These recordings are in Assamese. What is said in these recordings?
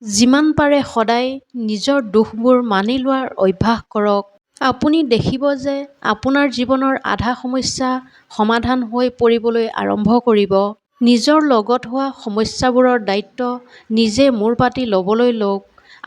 যিমান পাৰে সদায় নিজৰ দুখবোৰ মানি লোৱাৰ অভ্যাস কৰক। আপুনি দেখিব যে আপোনাৰ জীৱনৰ আধা সমস্যা সমাধান হৈ পৰিবলৈ আৰম্ভ কৰিব। নিজৰ লগত হোৱা সমস্যাবোৰৰ দায়িত্ব নিজে মূৰ পাতি ল'বলৈ লওক।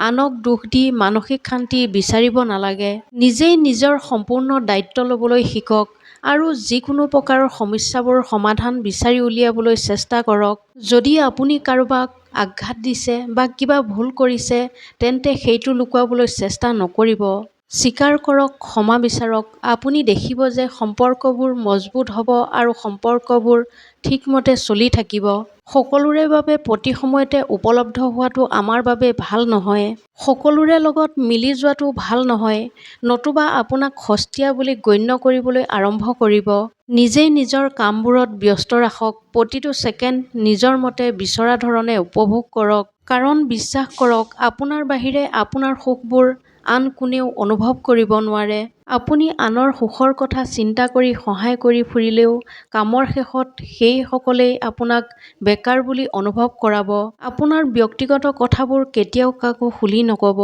আনক দোষ দি মানসিক শান্তি বিচাৰিব নালাগে। নিজেই নিজৰ সম্পূৰ্ণ দায়িত্ব ল'বলৈ শিকক আৰু যিকোনো প্ৰকাৰৰ সমস্যাবোৰ সমাধান বিচাৰি উলিয়াবলৈ চেষ্টা কৰক। যদি আপুনি কাৰোবাক আঘাত দিছে বা কিবা ভুল কৰিছে তেন্তে সেইটো লুকুৱাবলৈ চেষ্টা নকৰিব। স্বীকাৰ কৰক, ক্ষমা বিচাৰক। আপুনি দেখিব যে সম্পৰ্কবোৰ মজবুত হ'ব আৰু সম্পৰ্কবোৰ ঠিকমতে চলি থাকিব। সকলোৰে বাবে প্ৰতি সময়তে উপলব্ধ হোৱাটো আমাৰ বাবে ভাল নহয়। সকলোৰে লগত মিলি যোৱাটো ভাল নহয়, নতুবা আপোনাক সস্তীয়া বুলি গণ্য কৰিবলৈ আৰম্ভ কৰিব। নিজেই নিজৰ কামবোৰত ব্যস্ত ৰাখক। প্ৰতিটো ছেকেণ্ড নিজৰ মতে বিচৰা ধৰণে উপভোগ কৰক। কাৰণ বিশ্বাস কৰক, আপোনাৰ বাহিৰে আপোনাৰ সুখবোৰ আন কোনেও অনুভৱ কৰিব নোৱাৰে। আপুনি আনৰ সুখৰ কথা চিন্তা কৰি সহায় কৰি ফুৰিলেও কামৰ শেষত সেইসকলেই আপোনাক বেকাৰ বুলি অনুভৱ কৰাব। আপোনাৰ ব্যক্তিগত কথাবোৰ কেতিয়াও কাকো খুলি নক'ব।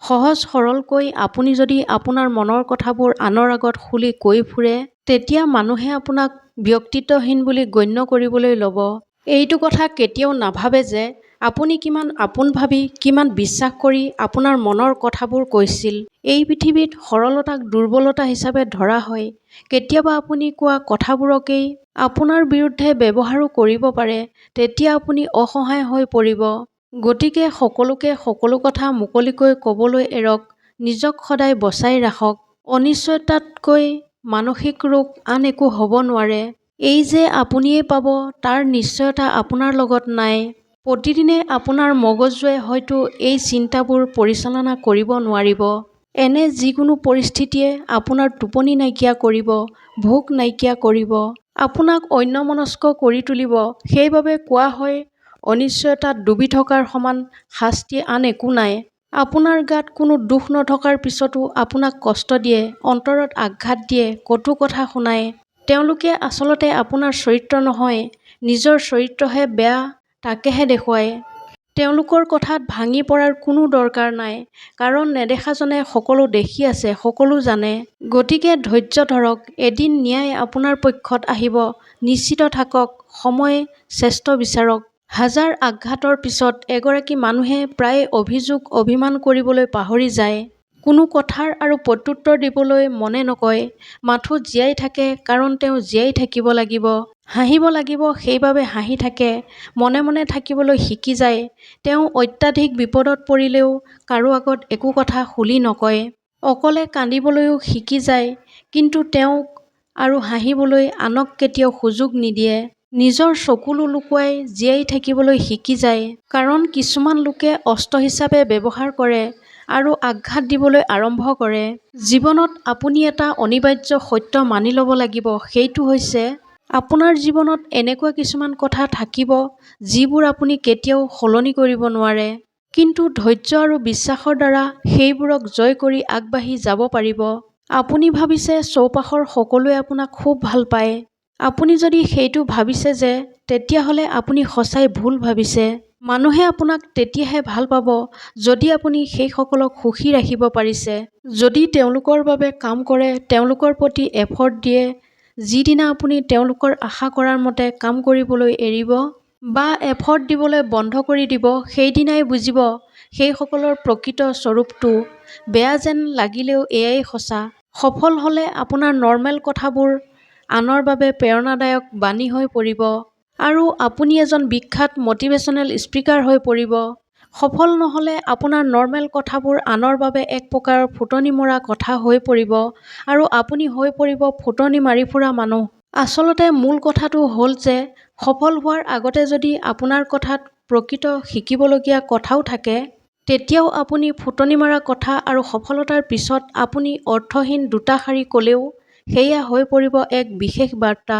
সহজ সৰলকৈ আপুনি যদি আপোনাৰ মনৰ কথাবোৰ আনৰ আগত খুলি কৈ ফুৰে, তেতিয়া মানুহে আপোনাক ব্যক্তিত্বহীন বুলি গণ্য কৰিবলৈ ল'ব। এইটো কথা কেতিয়াও নাভাবে যে আপুনি কিমান আপোন ভাবি, কিমান বিশ্বাস কৰি আপোনাৰ মনৰ কথাবোৰ কৈছিল। এই পৃথিৱীত সৰলতাক দুৰ্বলতা হিচাপে ধৰা হয়। কেতিয়াবা আপুনি কোৱা কথাবোৰকেই আপোনাৰ বিৰুদ্ধে ব্যৱহাৰো কৰিব পাৰে। তেতিয়া আপুনি অসহায় হৈ পৰিব। গতিকে সকলোকে সকলো কথা মুকলিকৈ ক'বলৈ এৰক। নিজক সদায় বচাই ৰাখক। অনিশ্চয়তাতকৈ মানসিক ৰোগ আন একো হ'ব নোৱাৰে। এই যে আপুনিয়েই পাব তাৰ নিশ্চয়তা আপোনাৰ লগত নাই। প্ৰতিদিনে আপোনাৰ মগজুৱে হয়তো এই চিন্তাবোৰ পৰিচালনা কৰিব নোৱাৰিব। এনে যিকোনো পৰিস্থিতিয়ে আপোনাৰ টোপনি নাইকিয়া কৰিব, ভোক নাইকিয়া কৰিব, আপোনাক অন্যমনস্ক কৰি তুলিব। সেইবাবে কোৱা হয়, অনিশ্চয়তাত ডুবি থকাৰ সমান শাস্তি আন একো নাই। আপোনাৰ গাত কোনো দোষ নথকাৰ পিছতো আপোনাক কষ্ট দিয়ে, অন্তৰত আঘাত দিয়ে, কটু কথা শুনায়। তেওঁলোকে আচলতে আপোনাৰ চৰিত্ৰ নহয়, নিজৰ চৰিত্ৰহে বেয়া তাকেহে দেখুৱায়। তেওঁলোকৰ কথাত ভাঙি পৰাৰ কোনো দৰকাৰ নাই। কাৰণ নেদেখাজনে সকলো দেখি আছে, সকলো জানে। গতিকে ধৈৰ্য ধৰক। এদিন ন্যায় আপোনাৰ পক্ষত আহিব। নিশ্চিত থাকক, সময় শ্ৰেষ্ঠ বিচাৰক। হাজাৰ আঘাতৰ পিছত এগৰাকী মানুহে প্ৰায়ে অভিযোগ, অভিমান কৰিবলৈ পাহৰি যায়। কোনো কথাৰ আৰু প্ৰত্যুত্তৰ দিবলৈ মনে নকয়। মাথো জীয়াই থাকে কাৰণ তেওঁ জীয়াই থাকিব লাগিব। হাঁহিব লাগিব সেইবাবে হাঁহি থাকে। মনে মনে থাকিবলৈ শিকি যায়। তেওঁ অত্যাধিক বিপদত পৰিলেও কাৰো আগত একো কথা খুলি নকয়। অকলে কান্দিবলৈও শিকি যায়। কিন্তু তেওঁক আৰু হাঁহিবলৈ আনক কেতিয়াও সুযোগ নিদিয়ে। নিজৰ চকুলো লুকুৱাই জীয়াই থাকিবলৈ শিকি যায়। কাৰণ কিছুমান লোকে অস্ত্ৰ হিচাপে ব্যৱহাৰ কৰে আৰু আঘাত দিবলৈ আৰম্ভ কৰে। জীৱনত আপুনি এটা অনিবাৰ্য সত্য মানি ল'ব লাগিব। সেইটো হৈছে, আপোনাৰ জীৱনত এনেকুৱা কিছুমান কথা থাকিব যিবোৰ আপুনি কেতিয়াও সলনি কৰিব নোৱাৰে। কিন্তু ধৈৰ্য আৰু বিশ্বাসৰ দ্বাৰা সেইবোৰক জয় কৰি আগবাঢ়ি যাব পাৰিব। আপুনি ভাবিছে চৌপাশৰ সকলোৱে আপোনাক খুব ভাল পায়। আপুনি যদি সেইটো ভাবিছে যে, তেতিয়াহ'লে আপুনি সঁচাই ভুল ভাবিছে। মানুহে আপোনাক তেতিয়াহে ভাল পাব যদি আপুনি সেইসকলক সুখী ৰাখিব পাৰিছে। যদি তেওঁলোকৰ বাবে কাম কৰে, তেওঁলোকৰ প্ৰতি এফৰ্ট দিয়ে। যিদিনা আপুনি তেওঁলোকৰ আশা কৰাৰ মতে কাম কৰিবলৈ এৰিব বা এফৰ্ট দিবলৈ বন্ধ কৰি দিব, সেইদিনাই বুজিব সেইসকলৰ প্ৰকৃত স্বৰূপটো। বেয়া যেন লাগিলেও এয়াই সঁচা। সফল হ'লে আপোনাৰ নৰ্মেল কথাবোৰ আনৰ বাবে প্ৰেৰণাদায়ক বাণী হৈ পৰিব আৰু আপুনি এজন বিখ্যাত মটিভেশ্যনেল স্পিকাৰ হৈ পৰিব। সফল নহ'লে আপোনাৰ নৰ্মেল কথাবোৰ আনৰ বাবে এক প্ৰকাৰৰ ফুটনি মৰা কথা হৈ পৰিব আৰু আপুনি হৈ পৰিব ফুটনি মাৰি ফুৰা মানুহ। আচলতে মূল কথাটো হ'ল যে, সফল হোৱাৰ আগতে যদি আপোনাৰ কথাত প্ৰকৃত শিকিবলগীয়া কথাও থাকে, তেতিয়াও আপুনি ফুটনি মৰা কথা আৰু সফলতাৰ পিছত আপুনি অৰ্থহীন দুটা শাৰী ক'লেও সেয়া হৈ পৰিব এক বিশেষ বাৰ্তা।